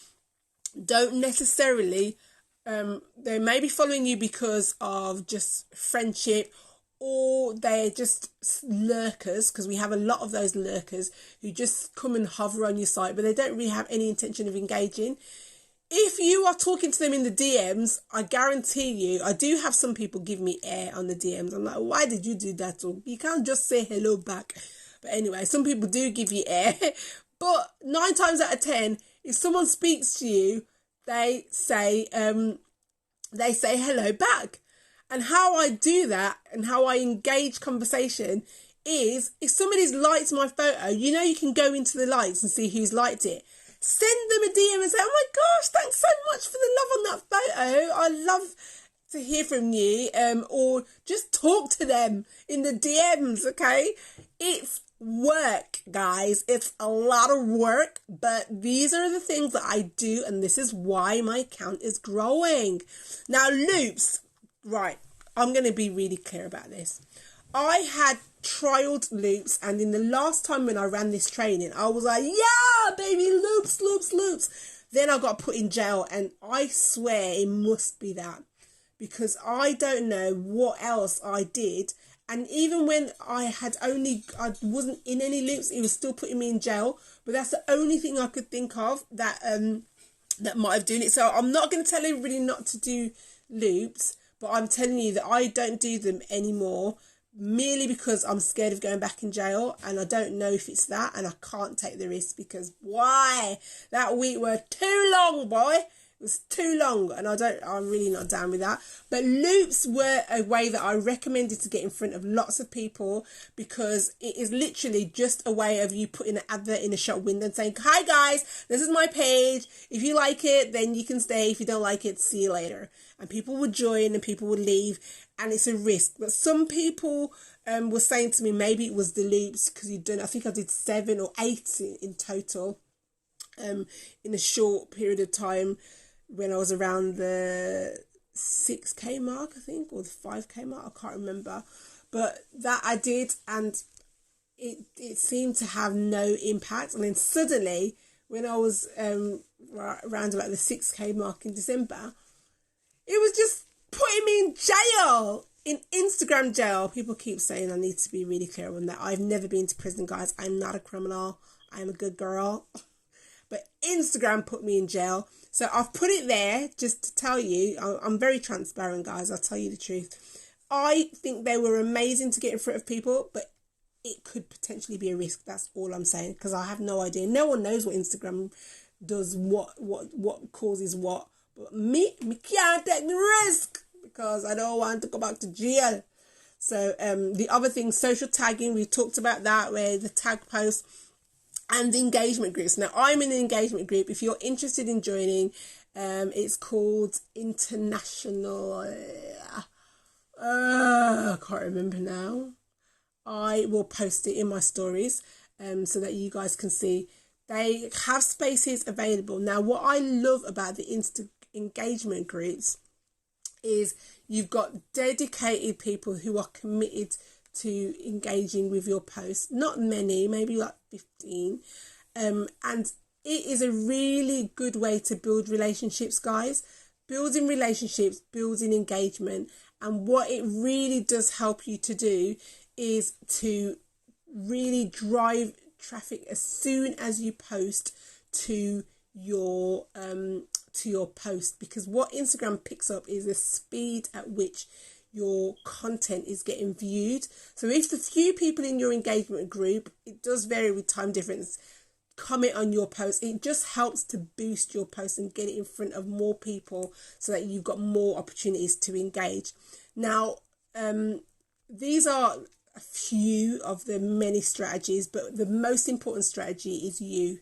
don't necessarily, they may be following you because of just friendship, or they're just lurkers, because we have a lot of those lurkers who just come and hover on your site, but they don't really have any intention of engaging. If you are talking to them in the DMs, I guarantee you, I do have some people give me air on the DMs. I'm like, why did you do that? Or you can't just say hello back. But anyway, some people do give you air. But 9 times out of 10, if someone speaks to you, they say hello back. And how I do that and how I engage conversation is, if somebody's liked my photo, you know, you can go into the likes and see who's liked it. Send them a DM and say, oh my gosh, thanks so much for the love on that photo. I love to hear from you. Or just talk to them in the DMs, okay? It's work, guys. It's a lot of work, but these are the things that I do, and this is why my account is growing. Now, loops. Right, I'm going to be really clear about this. I had trialed loops, and in the last time when I ran this training, I was like, yeah, baby, loops. Then I got put in jail, and I swear it must be that, because I don't know what else I did. And even when I wasn't in any loops, it was still putting me in jail. But that's the only thing I could think of that might have done it. So I'm not going to tell everybody not to do loops, but I'm telling you that I don't do them anymore, merely because I'm scared of going back in jail, and I don't know if it's that, and I can't take the risk, because why? That week were too long, boy. It was too long, and I'm really not down with that. But loops were a way that I recommended to get in front of lots of people, because it is literally just a way of you putting an advert in a shop window and saying, hi guys, this is my page. If you like it, then you can stay. If you don't like it, see you later. And people would join and people would leave, and it's a risk. But some people were saying to me, maybe it was the loops, because I think I did 7 or 8 in total in a short period of time, when I was around the 6K mark, I think, or the 5K mark, I can't remember. But that I did, and it seemed to have no impact. And then suddenly, when I was around about the 6K mark in December, it was just putting me in jail, in Instagram jail. People keep saying I need to be really clear on that. I've never been to prison, guys. I'm not a criminal. I'm a good girl. But Instagram put me in jail. So I've put it there just to tell you, I'm very transparent, guys. I'll tell you the truth. I think they were amazing to get in front of people, but it could potentially be a risk. That's all I'm saying, because I have no idea. No one knows what Instagram does, what causes what. But me can't take the risk, because I don't want to go back to jail. So the other thing, social tagging, we talked about that, where the tag post. And engagement groups. Now, I'm in an engagement group. If you're interested in joining, it's called International. I can't remember now. I will post it in my stories so that you guys can see. They have spaces available. Now, what I love about the engagement groups is you've got dedicated people who are committed to engaging with your posts. Not many, maybe like 15. And it is a really good way to build relationships, guys. Building relationships, building engagement. And what it really does help you to do is to really drive traffic as soon as you post to your post, because what Instagram picks up is the speed at which your content is getting viewed. So if the few people in your engagement group, it does vary with time difference, comment on your post, it just helps to boost your post and get it in front of more people so that you've got more opportunities to engage. Now, these are a few of the many strategies, but the most important strategy is you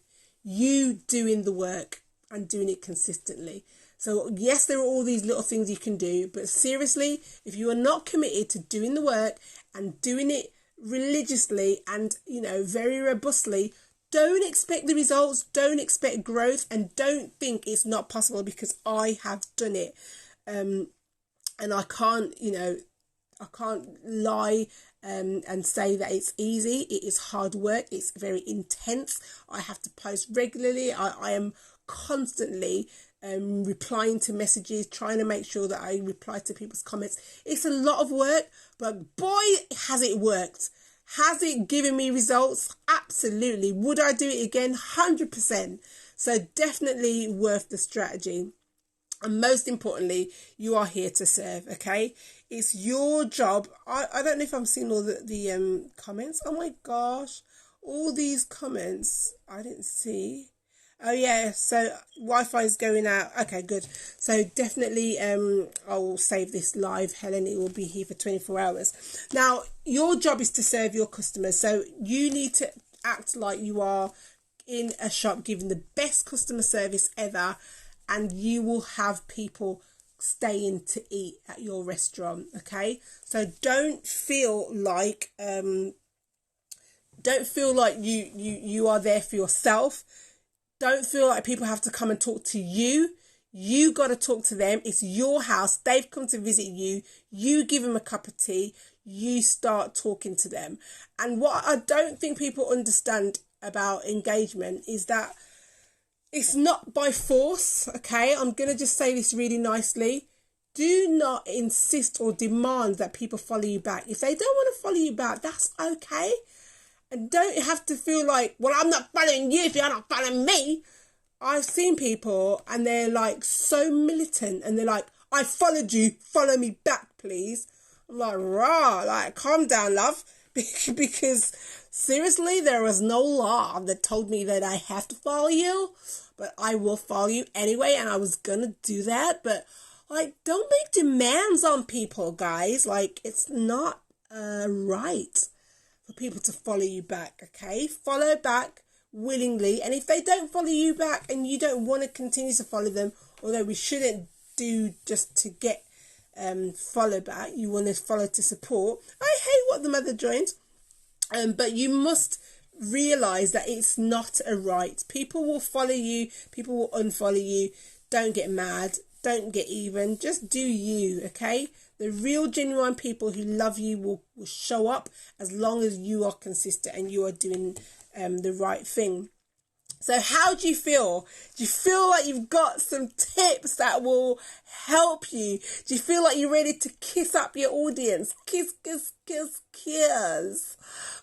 doing the work and doing it consistently. So yes, there are all these little things you can do, but seriously, if you are not committed to doing the work and doing it religiously and, very robustly, don't expect the results, don't expect growth, and don't think it's not possible, because I have done it. And I can't lie and say that it's easy. It is hard work. It's very intense. I have to post regularly. I am constantly replying to messages, trying to make sure that I reply to people's comments. It's a lot of work, but boy, has it worked. Has it given me results? Absolutely. Would I do it again? 100%. So definitely worth the strategy. And most importantly, you are here to serve, okay? It's your job. I don't know if I'm seeing all the comments. Oh my gosh. All these comments I didn't see. Oh yeah, so Wi-Fi is going out. Okay, good. So definitely I will save this live, Helen. It will be here for 24 hours. Now, your job is to serve your customers. So you need to act like you are in a shop giving the best customer service ever, and you will have people staying to eat at your restaurant, okay? So don't feel like you are there for yourself. Don't feel like people have to come and talk to you. You got to talk to them. It's your house. They've come to visit you. You give them a cup of tea. You start talking to them. And what I don't think people understand about engagement is that it's not by force, okay? I'm going to just say this really nicely. Do not insist or demand that people follow you back. If they don't want to follow you back, that's okay. And don't have to feel like, well, I'm not following you if you're not following me. I've seen people and they're like so militant and they're like, I followed you, follow me back, please. I'm like, rah, like, calm down, love. Because seriously, there was no law that told me that I have to follow you, but I will follow you anyway. And I was going to do that. But like, don't make demands on people, guys. Like, it's not right for people to follow you back, okay? Follow back willingly. And if they don't follow you back and you don't want to continue to follow them, although we shouldn't do just to get follow back, you want to follow to support. I hate what the mother joined. But you must realise that it's not a right. People will follow you. People will unfollow you. Don't get mad. Don't get even. Just do you, okay? The real genuine people who love you will show up as long as you are consistent and you are doing the right thing. So how do you feel? Do you feel like you've got some tips that will help you? Do you feel like you're ready to kiss up your audience? Kiss, kiss, kiss, kiss.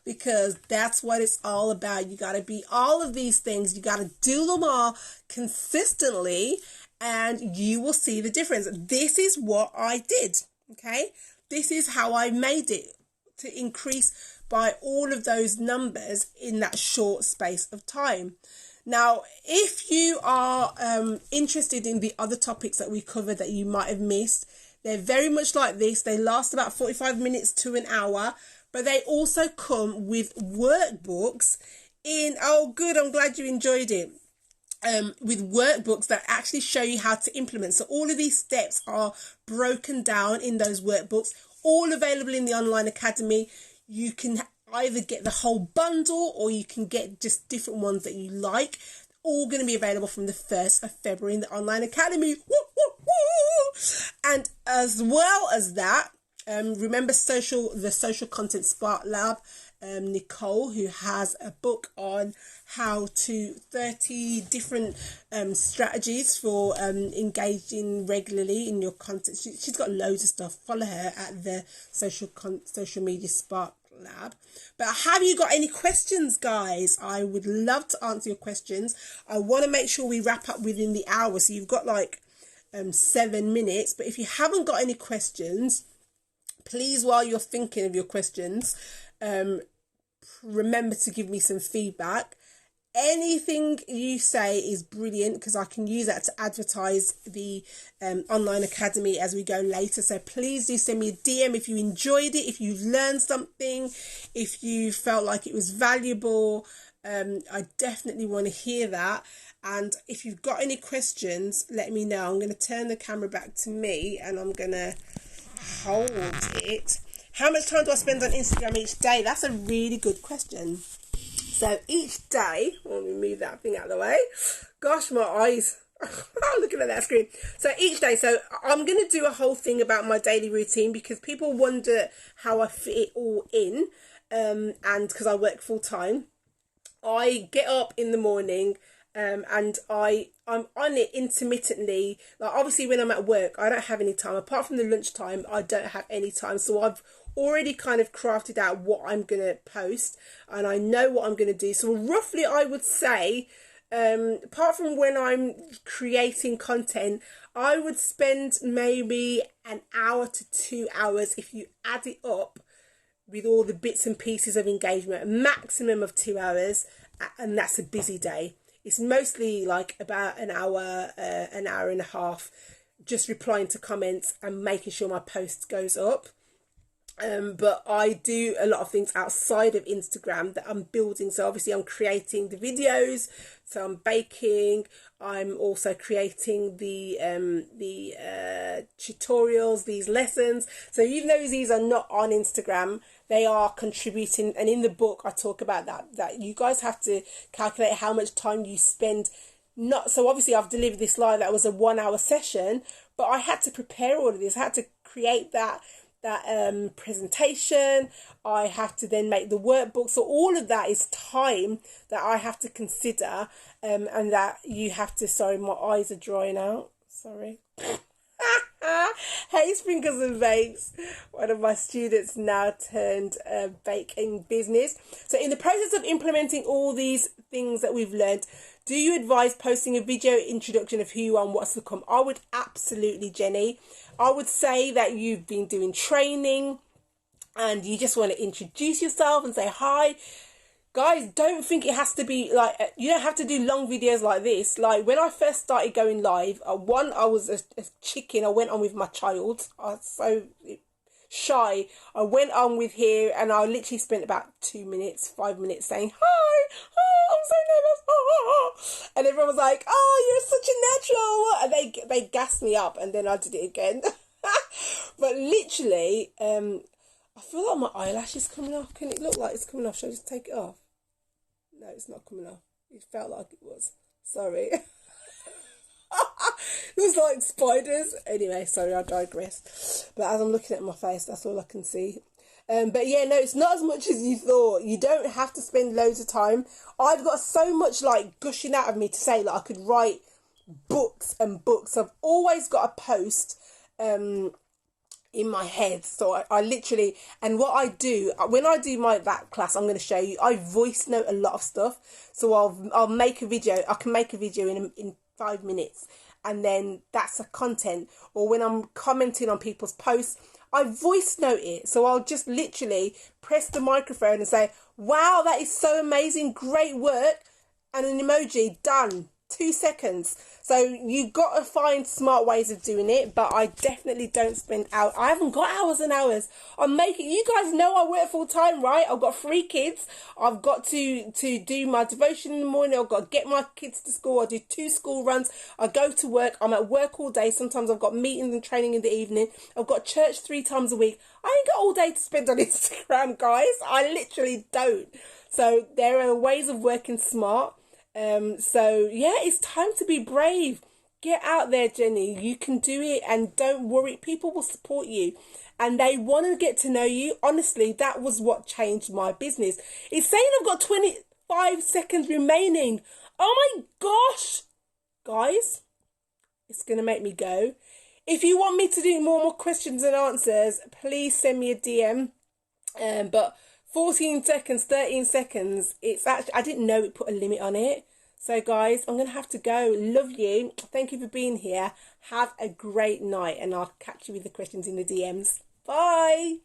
Because that's what it's all about. You got to be all of these things. You got to do them all consistently and you will see the difference. This is what I did. Okay, this is how I made it to increase by all of those numbers in that short space of time. Now, if you are interested in the other topics that we covered that you might have missed, they're very much like this. They last about 45 minutes to an hour, but they also come with workbooks in, oh good, I'm glad you enjoyed it. With workbooks that actually show you how to implement. So all of these steps are broken down in those workbooks, all available in the online academy. You can either get the whole bundle or you can get just different ones that you like. All going to be available from the 1st of February in the online academy. Woo, woo, woo. And as well as that, Remember the Social Content Spark Lab, Nicole, who has a book on how to 30 different strategies for engaging regularly in your content. She's got loads of stuff. Follow her at the Social Media Spark Lab. But have you got any questions, guys? I would love to answer your questions. I want to make sure we wrap up within the hour, so you've got like 7 minutes. But if you haven't got any questions, please, while you're thinking of your questions, remember to give me some feedback. Anything you say is brilliant, because I can use that to advertise the online academy as we go later. So please do send me a DM if you enjoyed it, if you've learned something, if you felt like it was valuable. I definitely want to hear that. And if you've got any questions, let me know. I'm going to turn the camera back to me and I'm going to hold it. How much time do I spend on Instagram each day? That's a really good question. So each day, let me move that thing out of the way. Gosh, my eyes. I'm looking at that screen. So each day, so I'm going to do a whole thing about my daily routine, because people wonder how I fit it all in. And because I work full time, I get up in the morning, and I'm on it intermittently. Like, obviously when I'm at work, I don't have any time. Apart from the lunchtime, I don't have any time. So I've already kind of crafted out what I'm going to post, and I know what I'm going to do. So roughly I would say, apart from when I'm creating content, I would spend maybe an hour to 2 hours, if you add it up with all the bits and pieces of engagement, a maximum of 2 hours, and that's a busy day. It's mostly like about an hour and a half, just replying to comments and making sure my post goes up. But I do a lot of things outside of Instagram that I'm building. So obviously I'm creating the videos, so I'm baking. I'm also creating the tutorials, these lessons. So even though these are not on Instagram, they are contributing. And in the book, I talk about that you guys have to calculate how much time you spend. Not so obviously I've delivered this live, that was a 1 hour session, but I had to prepare all of this. I had to create that presentation. I have to then make the workbook. So all of that is time that I have to consider, and that you have to, sorry, my eyes are drying out, sorry. Hey, Sprinkles and Bakes, one of my students now turned baking business. So in the process of implementing all these things that we've learned, do you advise posting a video introduction of who you are and what's to come? I would absolutely, Jenny. I would say that you've been doing training and you just want to introduce yourself and say hi. Guys, don't think it has to be like, you don't have to do long videos like this. Like when I first started going live, I was a chicken. I went on with my child. I was so shy. I went on with here and I literally spent about 5 minutes saying hi. Oh, I'm so nervous. Oh. And everyone was like, oh, you're such a natural. And they gassed me up, and then I did it again. But literally, I feel like my eyelash is coming off. Can it look like it's coming off? Should I just take it off? No, it's not coming off. It felt like it was. Sorry. It was like spiders. Anyway, sorry, I digress. But as I'm looking at my face, that's all I can see. But yeah, no, it's not as much as you thought. You don't have to spend loads of time. I've got so much like gushing out of me to say, like I could write books and books. I've always got a post in my head. So I literally, and what I do when I do that class, I'm going to show you, I voice note a lot of stuff. So I'll make a video. I can make a video in 5 minutes, and then that's a content. Or when I'm commenting on people's posts, I voice note it. So I'll just literally press the microphone and say, wow, that is so amazing, great work, and an emoji, done. 2 seconds. So you've got to find smart ways of doing it, but I definitely don't spend hours. I haven't got hours and hours. I'm making, you guys know I work full time, right? I've got 3 kids. I've got to do my devotion in the morning. I've got to get my kids to school. I do 2 school runs. I go to work. I'm at work all day. Sometimes I've got meetings and training in the evening. I've got church 3 times a week. I ain't got all day to spend on Instagram, guys. I literally don't. So there are ways of working smart. So yeah, it's time to be brave. Get out there, Jenny. You can do it, and don't worry. People will support you and they want to get to know you. Honestly, that was what changed my business. It's saying I've got 25 seconds remaining. Oh my gosh. Guys, it's going to make me go. If you want me to do more questions and answers, please send me a DM. But 14 seconds, 13 seconds, it's actually, I didn't know it put a limit on it. So guys, I'm going to have to go. Love you. Thank you for being here. Have a great night, and I'll catch you with the questions in the DMs. Bye.